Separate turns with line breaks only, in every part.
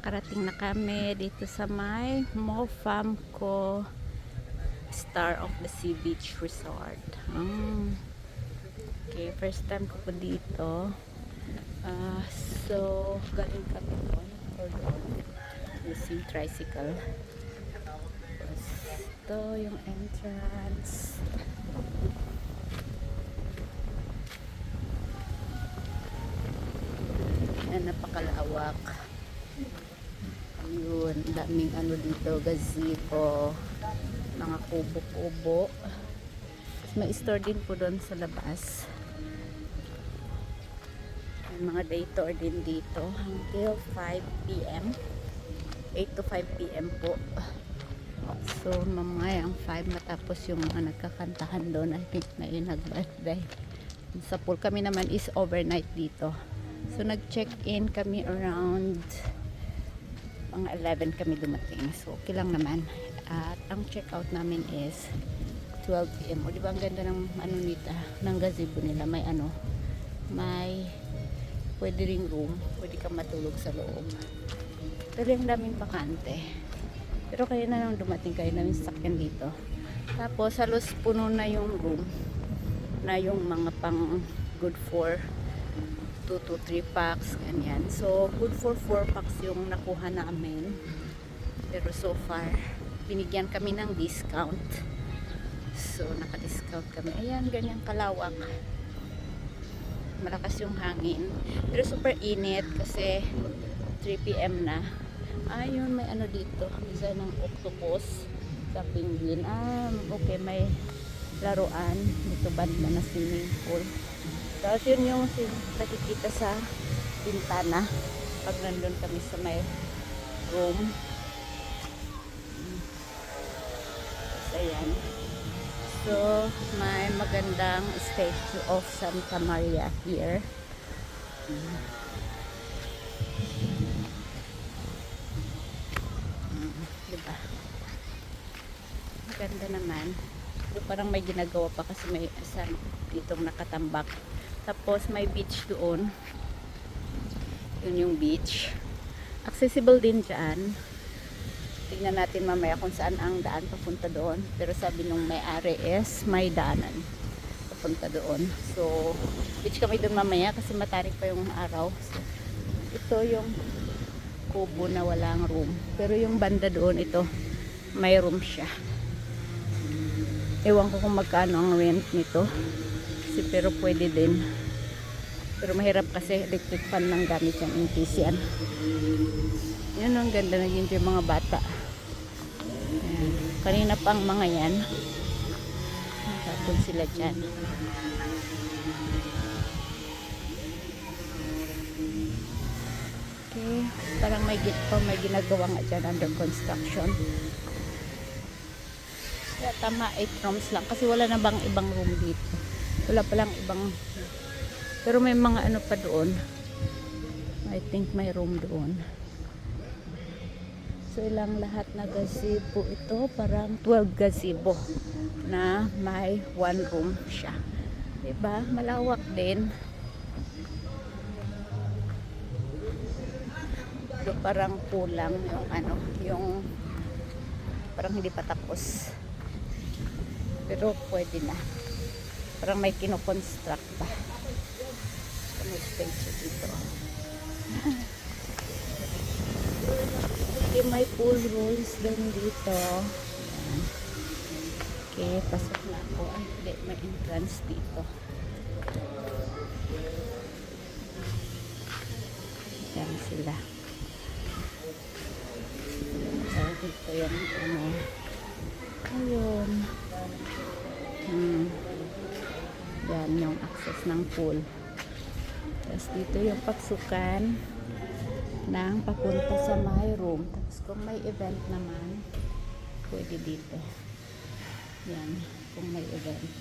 nakarating na kami dito sa may Mofamco Star of the Sea Beach Resort. Okay, first time ko po dito. So, galing kami doon or doon using tricycle. Tapos, ito yung entrance. Napakalawak. Yun, daming ano dito, gazebo, mga kubo-kubo. May store din po doon sa labas. May mga day tour din dito until 5 p.m. 8 to 5 p.m. po. So mamaya ang 5 matapos yung mga nagkakantahan doon. I think na yun nag-birthday. Sa pool kami naman is overnight dito. So nag-check-in kami around mga 11 kami dumating. So okay lang naman. At ang check-out namin is 12 p.m. O diba ang ganda ng ano nito, ng gazebo nila. May ano, may pwede ring room. Pwede kang matulog sa loob. Pero yung daming bakante. Pero kaya na nang dumating kayo namin sakyan dito. Tapos halos puno na yung room na yung mga pang good for 2 to 3 packs, ganyan. So, good for 4 packs yung nakuha namin. Pero so far, binigyan kami ng discount. So, naka-discount kami. Ayan, ganyan kalawak. Malakas yung hangin. Pero super init kasi 3 p.m. na. Ayun, may ano dito. Design ng octopus sa penguin. Okay, may laruan. Dito banda na swimming pool. Tapos yun yung nakikita sa bintana pag nandun kami sa may room. So, ayan. So, may magandang statue of Santa Maria here. Diba? Maganda naman. So, parang may ginagawa pa kasi may asan ditong nakatambak. Tapos may beach doon. Yun yung beach. Accessible din dyan. Tingnan natin mamaya kung saan ang daan papunta doon. Pero sabi nung may-ari is may daanan papunta doon. So, beach kami doon mamaya kasi matarik pa yung araw. So, ito yung kubo na walang room. Pero yung banda doon, ito, may room siya. Ewan ko kung magkano ang rent nito. Pero pwede din. Pero mahirap kasi electric fan lang gamit yung case yan. Yan ang ganda, nag-enjoy mga bata. Ayan. Kanina pang mga yan. Tapos sila dyan. Okay. Parang may ginagawa nga dyan under construction. Kaya tama 8 rooms lang. Kasi wala na bang ibang room dito. Wala palang ibang, pero may mga ano pa doon. I think may room doon. So ilang lahat na gazebo ito, parang 12 gazebo na may 1 room siya. Diba? Malawak din. So parang kulang yung ano, yung parang hindi pa tapos. Pero pwede na. Parang may kinoconstruct pa. May stage dito. Okay, may pool rules din dito. Ayan. Okay, pasok na ako. Ay, hindi. May entrance dito. Ayan sila. Dito yung ano. Ayun. Yan yung access ng pool. Tapos dito yung pagsukan ng papunta sa my room. Tapos kung may event naman, pwede dito. Yan, kung may event.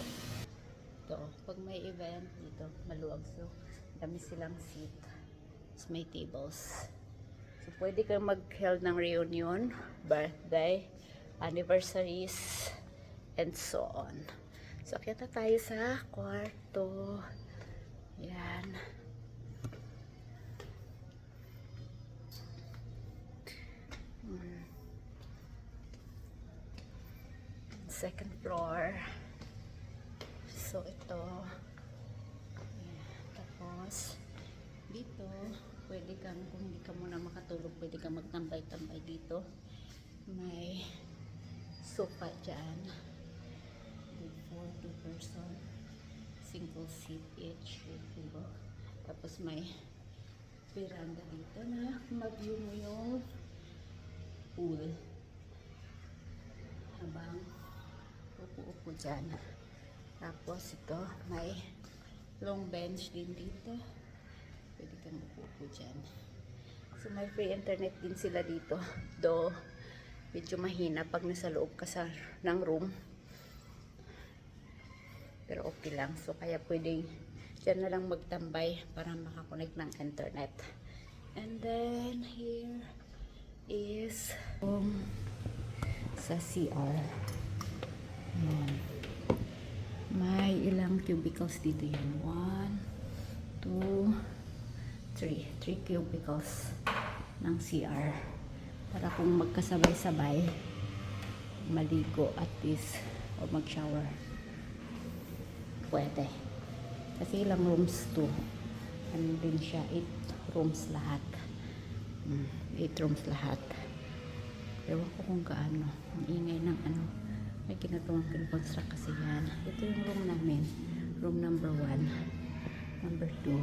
Ito, pag may event, dito, maluwag. So, dami silang seat. Tapos may tables. So, pwede kang mag-held ng reunion, birthday, anniversaries, and so on. So, kita tayo sa kwarto. Yan. second floor. So ito. Ayan. Tapos dito, pwede kang, kung hindi ka muna makatulog, pwede kang magtambay-tambay dito. May sofa dyan. Good for 2 person. Single seat each. Diba? Tapos may veranda dito na mag-view mo yung pool. Habang upo-upo dyan. Tapos ito, may long bench din dito. Pwede kang upo-upo dyan. So may free internet din sila dito. Though medyo mahina pag nasa loob ka ng room. Pero okay lang. So kaya pwedeng dyan na lang magtambay para makakonect ng internet. And then here is sa CR. Ayan. May ilang cubicles dito yan. 1, 2, 3 cubicles ng CR. Para kung magkasabay-sabay, maligo at least o mag-shower. Pwede. Kasi ilang rooms to. Ano din siya? 8 rooms lahat. 8 rooms lahat. Ewan ko kung gaano. Ang ingay ng ano. May ginagawang construct kasi yan. Ito yung room namin. Room number 1. Number 2.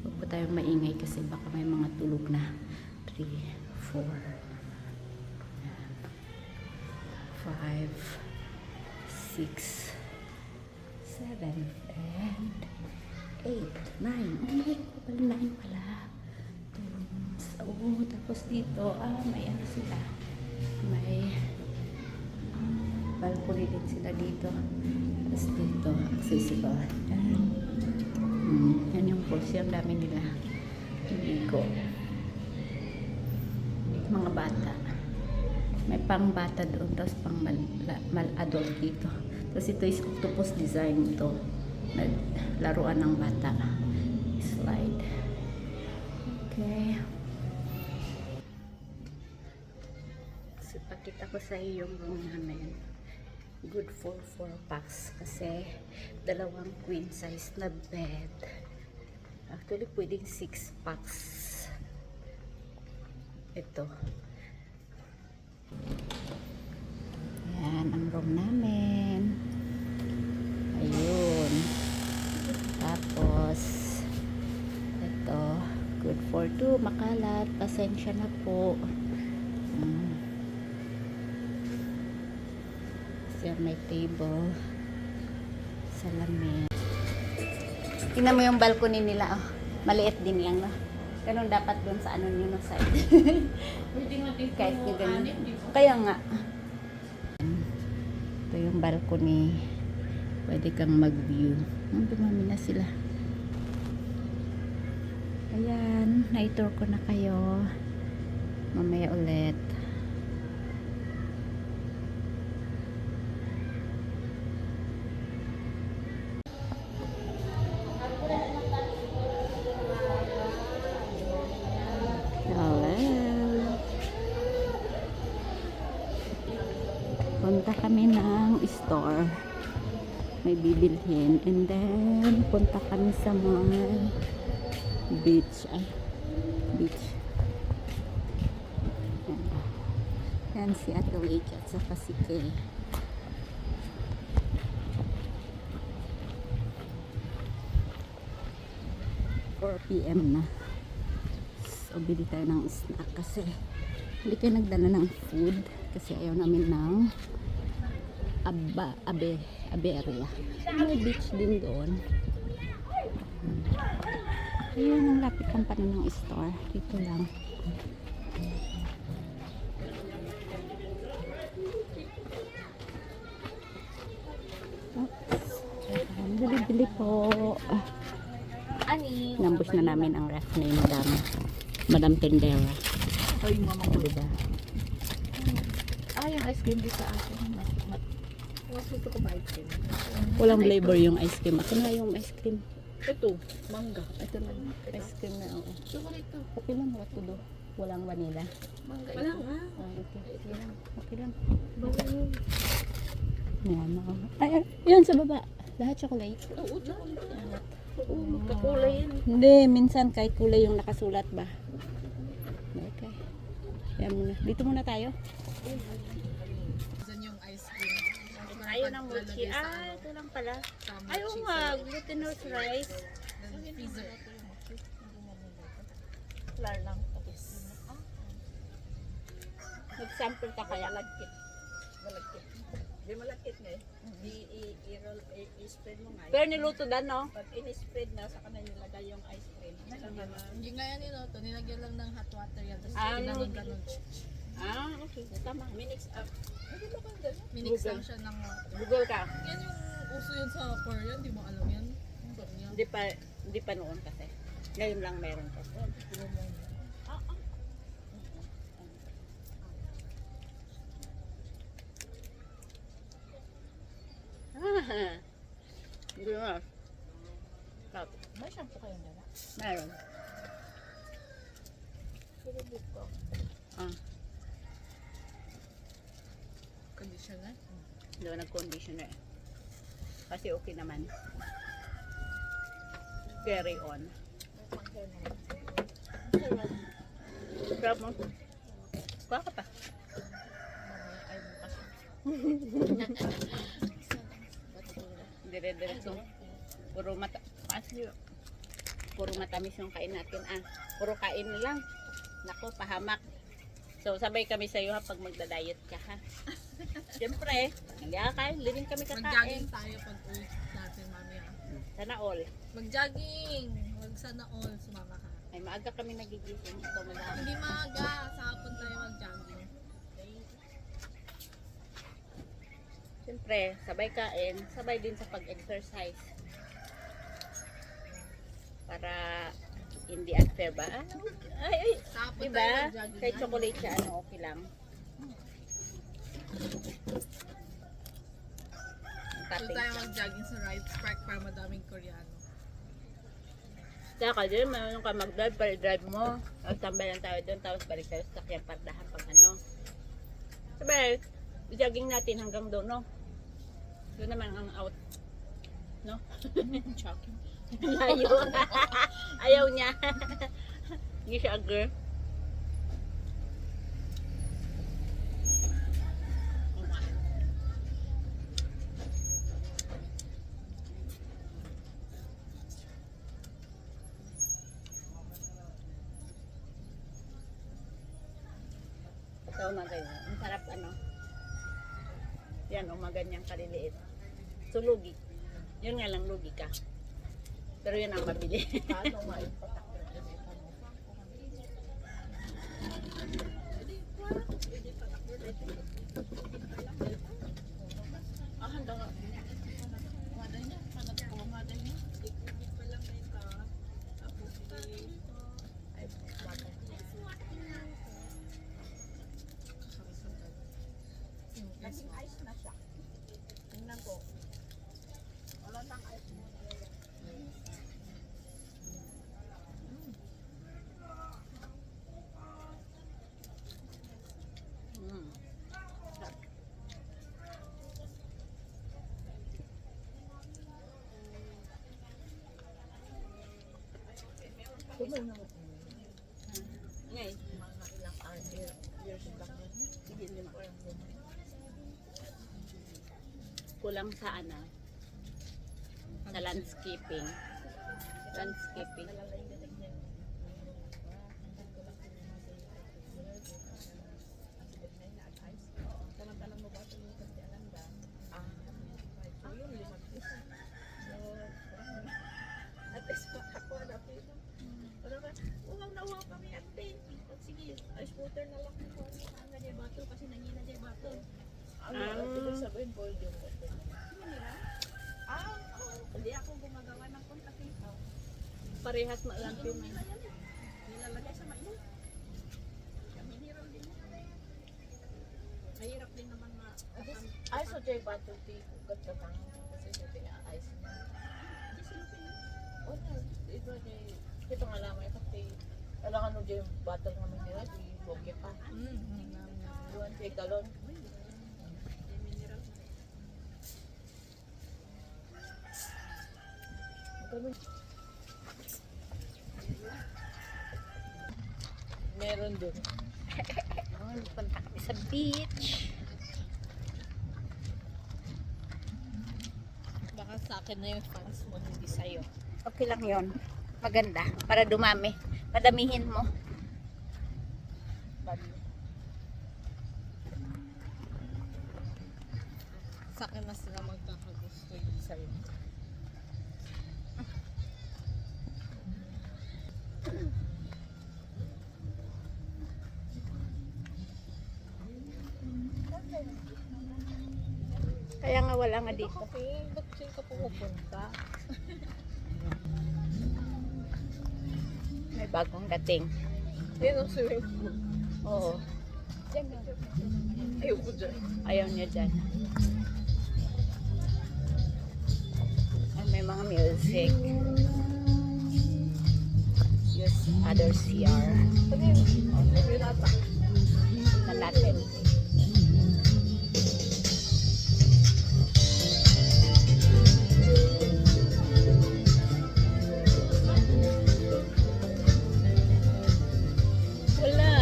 Huwag po tayong maingay kasi baka may mga tulog na. 3, 4, 5, 6, 7, and 8, 9. Oh my God, 9 pala. Oh, tapos dito, may ano sila. May balcony din sila dito. Tapos dito, accessible. Yan yung pulse. Ang dami nila. Ligo. Mga bata. May pang bata doon. Tapos pang mal-adult dito. Tapos ito is octopus design ito. Laruan ng bata. Slide. Okay. So, pakita ko sa iyo yung room namin. Good for 4 packs. Kasi, dalawang queen size na bed. Actually, pwedeng 6 packs. Ito. Yan, ang room namin. Ayun. Tapos, ito. Good for 2. Makalat. Pasensya na po. Siya may table. Salamin. Tingnan mo yung balcony nila. Oh. Maliit din lang. No? Ganun dapat dun sa ano nyo no side. Kahit yung ganun. Kaya nga. Ito yung balcony. Pwede kang mag-view. Dumami na sila. Ayan. Na-tour ko na kayo. Mamaya ulit. Punta kami ng store. May bibilhin. And then, punta kami sa mga beach. Beach. Yan si Ate Wake at saka si Kay. 4 PM na. So, bili tayo ng snack kasi hindi kayo nagdala ng food kasi ayaw namin ng Aberia. May beach din doon. Ayun, ang lapit ang paano ng store. Dito lang. Bili-bili po. Nambus na namin ang ref ni Madam Tendera.
Ay, mama ko.
Diba?
Yung ice cream dito sa akin. Mas gusto ko ba ice cream?
Walang flavor yung ice cream. Ako na yung ice cream.
Ito, mangga.
Ito na. Ice cream na, oo.
Chocolate to.
Okay lang, wala to do. Walang vanilla.
Mangga ito. Wala nga.
Okay lang. Okay lang.
Bawal.
Yan, ay, yun sa baba. Lahat chocolate.
Oo, chocolate. Oo, magkakulay yan.
Hindi, minsan kahit kulay yung nakasulat ba. Okay. Yan muna. Dito muna tayo.
Diyan yung ice cream.
Ayaw ng mochi. Ah, ito lang pala. Ayaw nga, glutinous rice.
Freezer.
Flour lang.
Nag-sample ka kaya.
Malagkit. Malagkit. Di malagkit nga eh. I-roll, i-spread mo nga.
Pero niluto dan, no?
Pag in-spread na, saka na nilagay yung ice cream.
Hindi nga yan yun, to. Nilagyan lang ng hot water yan. Tapos
Ah,
ganun.
Ah, okay. Tama.
Minix up. Hindi mo kang gano'n.
Minix lang siya ng water.
Google ka.
Yan yung uso yun sa Korea. Hindi mo alam yan. Sabi niya.
Hindi pa noon kasi. Ngayon lang meron ko. Ah, hindi na. Stop.
May shampoo kayong dala?
Meron.
Silibit ko.
Ah,
Conditioner.
doon nag-conditioner. Kasi okay naman. Carry on. Grab mo. Kuha ka pa.
Ay, bukas.
Dire-diretso. Puro matamis yung kain natin. Ah, puro kain lang. Nako, pahamak. So, sabay kami sa iyo ha pag magda-diet ka ha. Siyempre, hindi ka kain. Hindi rin kami kakain.
Mag-jogging tayo pag uwi natin mamaya.
Sana all.
Mag-jogging! Wag sana all. Sumama ka.
Ay, maaga kami nagigising. Ito madami.
Hindi maaga. Sa hapon tayo mag-jogging.
Siyempre, sabay kain. Sabay din sa pag-exercise. Para hindi unfair ba? Ay,
Sa hapon
diba?
tayo mag-jogging.
Kahit chocolate siya, ano, okay lang.
So
Toppings
tayo
lang.
mag-jogging sa Rides Park para madaming Koreano.
Saka din, mayroon ka mag-drive, para-drive mo. Tapos tambay lang tayo doon, tapos balik tayo sa sakyan, pardahan pag ano. Sabay, jogging natin hanggang doon, no? Doon naman ang out. No?
Jogging.
Layo. Ayaw niya. Hindi siya agree. Ito na ganyan. Ang sarap ano. Yan, umaganyang kaliliit. So, lugi. Yun nga lang, lugi ka. Pero yun ang mabili.
Paano maipatak yung ibita mo? Hanggang nga. Maday niya. Panat ko maday niya. Ikit pa lang na ito. Tapos ay, maday. Naging ice na siya. Tingnan ko. Wala nang ice na.
Mm.
Tumay na mo.
Ngay.
Mga ilang years back yun.
Hindi lima. Kulang sa ano, sa landscaping. Landscaping.
Talang-talang mo ba ito yung kasi so yun, limag isa. So, at least ako na po ito. Pero ba, uwaw na uwaw kami ate. Sige, ice water na lang ko. Ang na dyan bato kasi nangina dyan bato. Ano, ibig sabihin boiled yung water. Ano nila? Hindi ako gumagawa ng contact ito.
Parehas maalam yun.
Nilalagay sa mainit. Kami hirap din. Mahirap din naman na
Ay, so Jay Bato, di ugat ka tang kasi sa pina-ice na.
Hindi sila
O na, iba Jay, kita nga lamay kasi kailangan dyan yung bottle naman nila, di bogya pa. Doon siya galon. Meron doon.
Punta kami sa beach.
Baka sa akin na yung fans mo, hindi sa'yo.
Okay lang yon. Maganda. Para dumami. Padamihin mo.
Sa akin na sila magkakagusto, hindi sa'yo.
Kaya nga wala nga dito.
Okay, ba't dyan ka pumupunta?
May bagong dating.
Yan ang swimming pool.
Oo.
Ayoko dyan.
Ayaw niya dyan. Ay, may mga music. Use other CR.
Ano yun? Yun ata.
Na natin. Wala.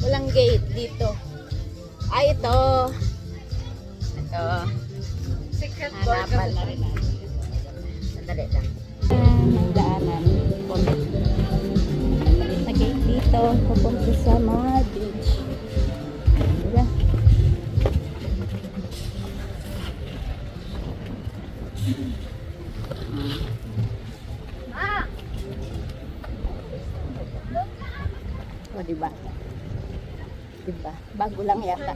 Walang gate dito. Ay, ito. Ito.
Secret door ka
Hanapan na rin natin. Sandali lang. Ang daanan. Malit na gate dito. Pupunta sa mga beach. Diba? O, diba? Diba? Bago lang yata.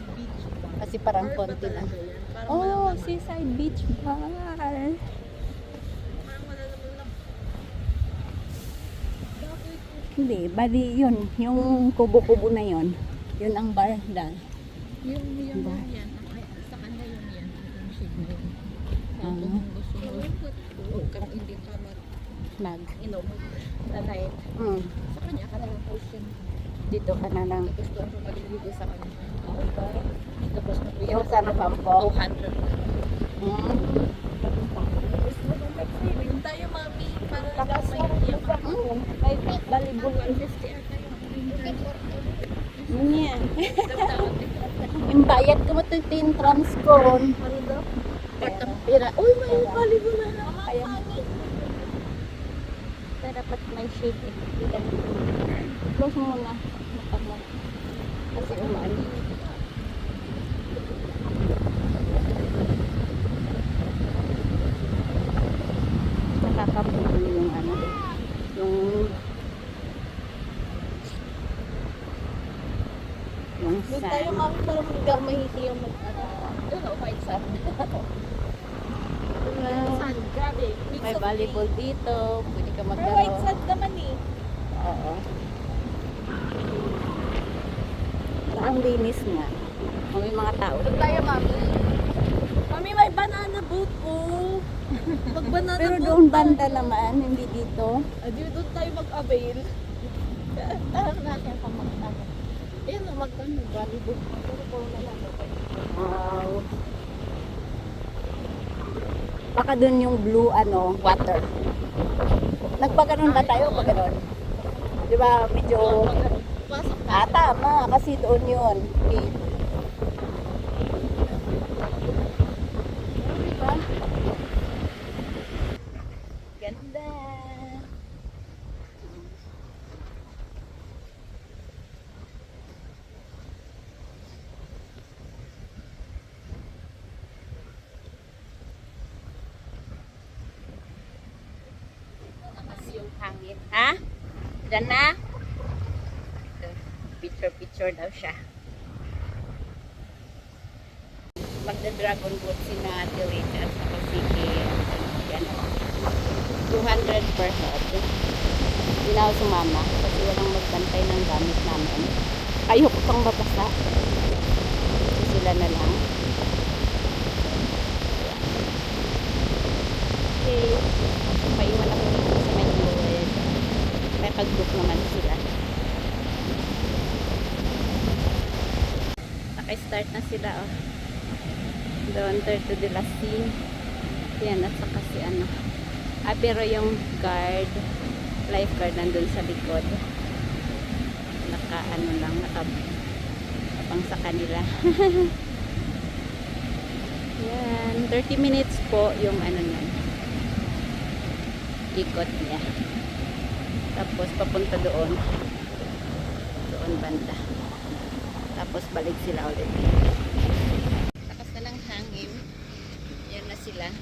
Kasi parang konti lang. Oh, seaside beach bar. Hindi, bali yun. Yung kubo-kubo na yun. Yun ang bar dahil.
Yung
Bar.
yan. Ay, sa kanya yung yan. Yung shade na yun.
Ah.
Kung gusto mo, huwag kang hindi ka mag-inom. Nanay.
Mm.
Sa kanya ka na lang portion.
Dito ka na lang.
Tapos doon ka maliligo sa kanya. Tapos na po
Yung sa Napampo.
200.
Mm.
Yung tayo, mami. Para lang may iyak ako.
Ay, balibol.
150 ata yung
Yun yan. Yung bayad ko mo ito yung transcon.
Ano daw?
Pira. Uy, may balibol na lang. Kaya dapat may shade eh. Close mo muna. Mata mo. Kasi umaan. Nakakapuno yung ano. Yung
Doon tayo,
sand.
mami, para hindi ako mahiti yung mag-ano. Doon, oh, white sand. Sand, grabe.
May volleyball dito. Pwede ka
Pero white
maglaro.
sand naman eh.
Oo. Ang linis nga. May mga tao.
Doon tayo, mami. Mami, may banana boat po. Mag-banana
Pero
boat
doon
tayo.
banda naman, hindi dito.
Adi, doon tayo mag-avail. Tarang natin pa mag-avail. Ayan o, mag-ano, volleyball. Pero po na lang.
Wow. Baka doon yung blue water. Nagpaganon ba tayo? Paganon. Di ba medyo...
Pasok na.
Tama. Kasi doon yun. Okay. Diba? Ganda. Kasi yung hangin. Ha? Diyan na? Picture daw siya. Magda-dragon boat si na Ate Rita at saka si yan, 200 per head. Hindi na ako sumama kasi walang magbantay ng gamit namin. Ayoko pang babasa. So sila na lang. Okay. Paiwan ako dito sa may luwed. Nakipag-book naman sila. Naka-start na sila, oh. Doon, Terto de la Sea. Yan, at saka si ano. Pero yung guard, lifeguard nandun sa likod. Naka-ano lang, nakapang sa kanila. Yan, 30 minutes po yung ano niyan. Ikot niya. Tapos papunta doon. Doon banda. Tapos balik sila ulit. Lakas na ng hangin. Yan na sila.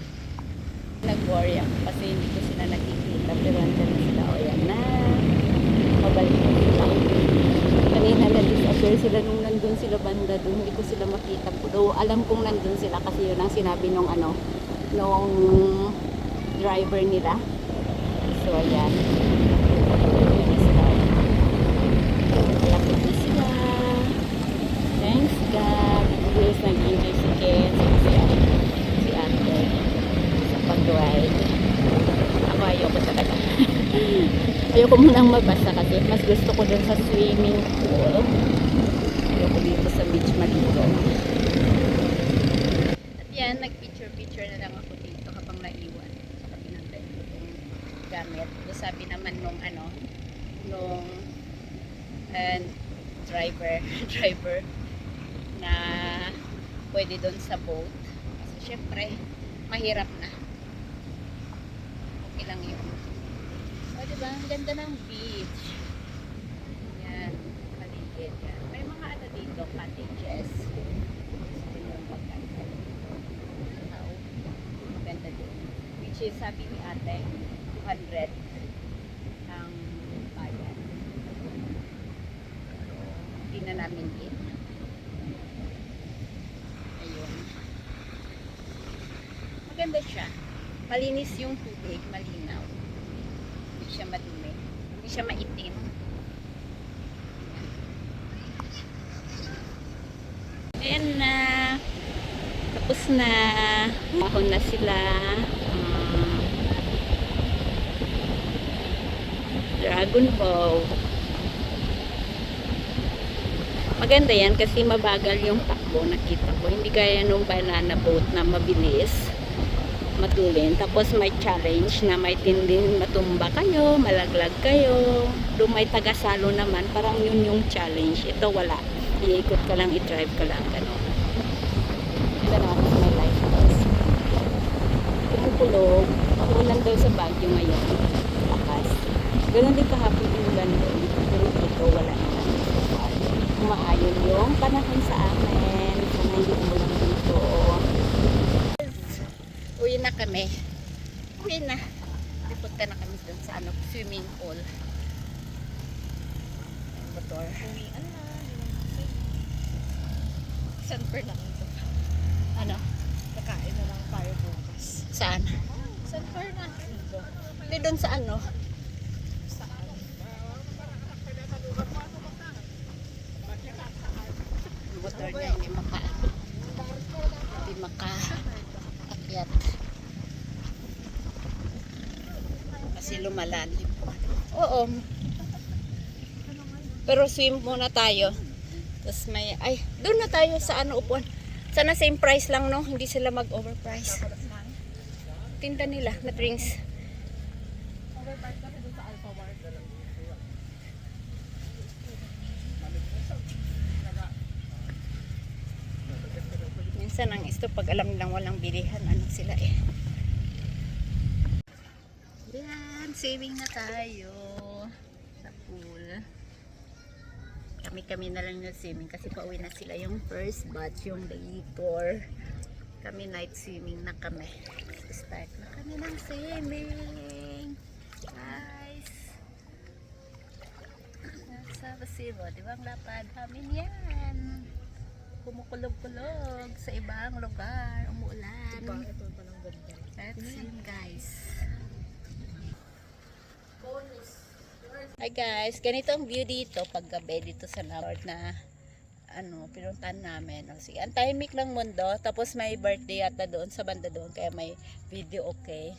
Nag-worry ako kasi hindi ko sila nakikita. Pero andyan na sila. O yan na. Pabalik na sila. Kanina na-disappear sila nung nandun sila banda doon. Hindi ko sila makita. Though alam kong nandun sila kasi yun ang sinabi nung ano, nung driver nila. So ayan. Ayan na sila. Malapit na sila. Thanks God. Yes, nag-enjoy si Ken. Si ate. Sa pag-ride. Ako ayoko talaga. Ayoko munang mabasa kasi mas gusto ko dun sa swimming pool. Ayoko dito sa beach maligo. At yan, nag-picture na lang ako dito habang naiwan. Saka pinantay ko itong gamit. So, sabi naman nung ano, nung driver na pwede doon sa boat. Kasi syempre, mahirap na. Okay lang yun. O, diba? Ang ganda ng beach. Yan. Paligid yan. May mga ano dito, cottages. Gusto yung maganda. Maganda din. Which is, sabi ni ate, 200 ang bayan. Hindi na namin din. Ayun. Maganda siya. Malinis yung tubig, malinaw. Hindi siya madumi. Hindi siya maitim. Ayan na. Tapos na. Mahon na sila. Dragon Boat. Maganda yan kasi mabagal yung takbo, nakita ko. Hindi gaya nung banana boat na mabilis, matulin. Tapos may challenge na may tinding matumba kayo, malaglag kayo. Doon may tagasalo naman, parang yun yung challenge. Ito wala. Iikot ka lang, i-drive ka lang, gano'n. Ito naman kasi may life vest. Kumukulog. Ulan daw sa Baguio ngayon. Lakas. Ganun din kahapon yung ulan doon. Pero dito wala naman. Umaayon yung panahon sa amin. Sana hindi umulan dito. Uwi na kami. Uwi na. Pupunta na kami doon sa ano, swimming pool. Motor.
Uwian na. Sanper lang ito.
Ano?
Kakain na lang tayo bukas.
Saan?
Sanper na.
Hindi doon sa ano? Motor niya hindi maka-akyat. Kasi lumalalim. Oo. Pero swim muna tayo. Tapos may, ay, doon na tayo sa ano upuan. Sana same price lang, no? Hindi sila mag-overprice. Tinda nila na drinks.
Overpriced kasi doon sa Alpha Mart.
Minsan ang isto pag alam nilang walang bilihan, ano sila eh. Yan, swimming na tayo sa pool. Kami na lang na swimming kasi pauwi na sila yung first batch, yung day tour. Kami night swimming na kami. Start na kami ng swimming. Guys. Nasa Basibo, di ba ang lapad? Amin yan. Kumukulog-kulog sa ibang lugar. Umuulan.
Diba? Ito palang ganda.
Let's swim, guys. Hi guys, ganito ang view dito pag gabi dito sa North na ano, pinuntahan namin. O, sige, ang tahimik ng mundo. Tapos may birthday ata doon sa banda doon kaya may video okay.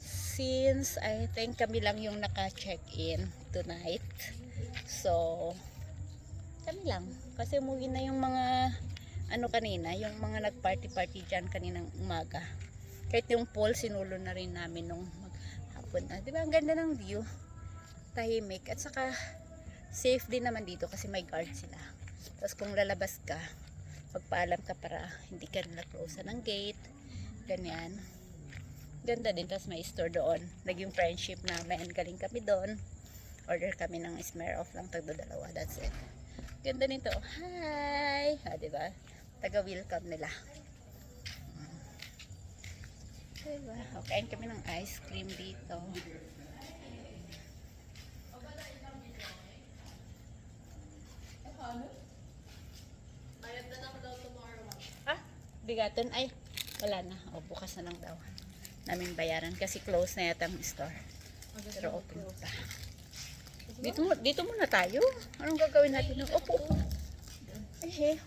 Since I think kami lang yung naka-check-in. tonight. So, kami lang. Kasi umuwi na yung mga ano kanina, yung mga nag-party-party dyan kaninang umaga. Kahit yung pool, sinulo na rin namin nung maghapon na. Diba, ang ganda ng view. Tahimik. At saka, safe din naman dito kasi may guard sila. Tapos kung lalabas ka, magpaalam ka para hindi ka nila-close ng gate. Ganyan. Ganda din. Tapos may store doon. Naging friendship namin. Galing kami doon. Order kami ng Smirnoff lang, tagdo-2. That's it. Ganda nito. Hi! Diba? Taga-welcome nila. Diba? Okay, kami ng ice cream dito. Bigaton ay wala na. O, bukas na lang daw namin bayaran kasi close na yata ang store. Pero open pa. Dito muna tayo. Anong gagawin natin? Opo. Eh,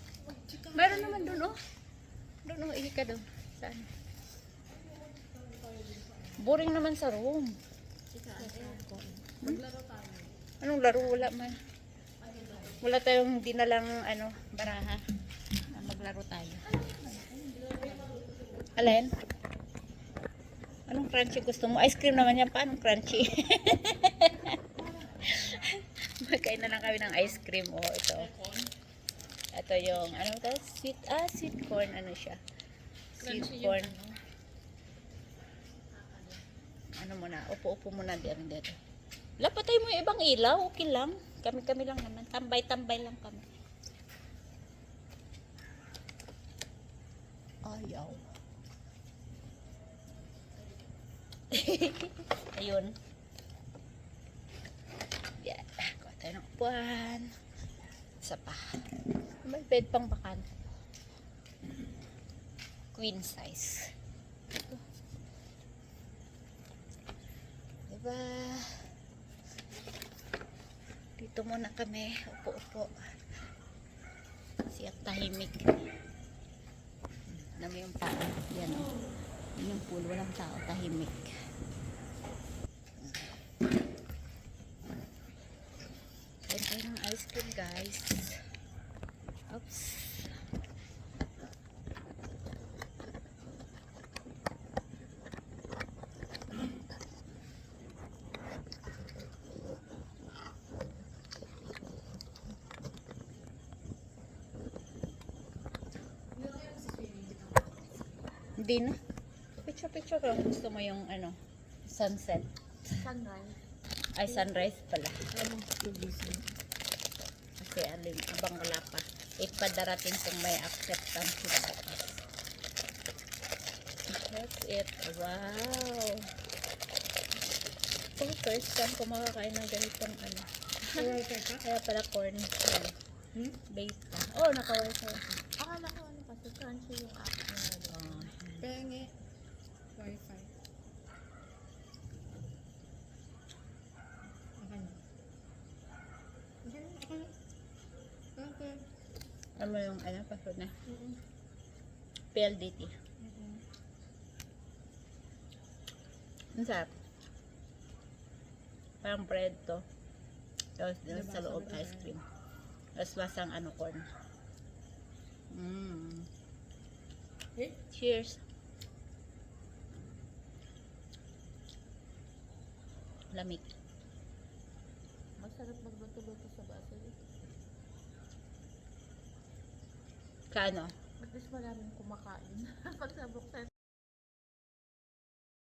meron naman doon, oh. Doon, oh. Ihi ka doon. Saan? Boring naman sa room.
Maglaro tayo.
Anong laro? Wala man. Wala tayong dinalang baraha. Maglaro tayo. Alin? Anong crunchy gusto mo? Ice cream naman yan. Paano crunchy? Magkain na lang kami ng ice cream. Oh, ito. Ito yung, ano to? Sweet corn. Ano siya? Sweet
Crunchy
corn.
yung
Ano muna? Upo-upo muna dito. Lapatay mo yung ibang ilaw. Okay lang. Kami lang naman. Tambay-tambay lang kami. Ayaw. Ayun. Yan. Kuha tayo ng upuan. Isa pa. May bed pang bakante. Queen size. Diba? Dito muna kami. Upo-upo. Kasi ang tahimik. Alam mo yung tao. Yan o. Yan yung pool. Walang tao. Tahimik. Kain tayo ng ice cream, guys. Oops. Hindi na. Picture lang. Gusto mo yung sunset.
Sunrise.
Ay, sunrise pala.
Alam mo, tubisin.
Kasi abang wala pa. Ipadarating kung may acceptance sila. That's it. Wow. Oh, first time ko makakain ng ganitong Kaya pala corn. Yan. Base pa. Oh, naka-wifi.
Akala ko kasi crunchy yung app niya.
Oh.
Penge. Wi-Fi. Okay na. Okay.
Ano yung password na? PLDT. Ang sarap. Parang bread to. Tapos
Diba,
sa loob
sabi ko
ice cream. Tapos lasang corn.
Eh?
Cheers. Lamig.
Masarap magluto-luto sa baso.
Kaano?
At least maraming kumakain.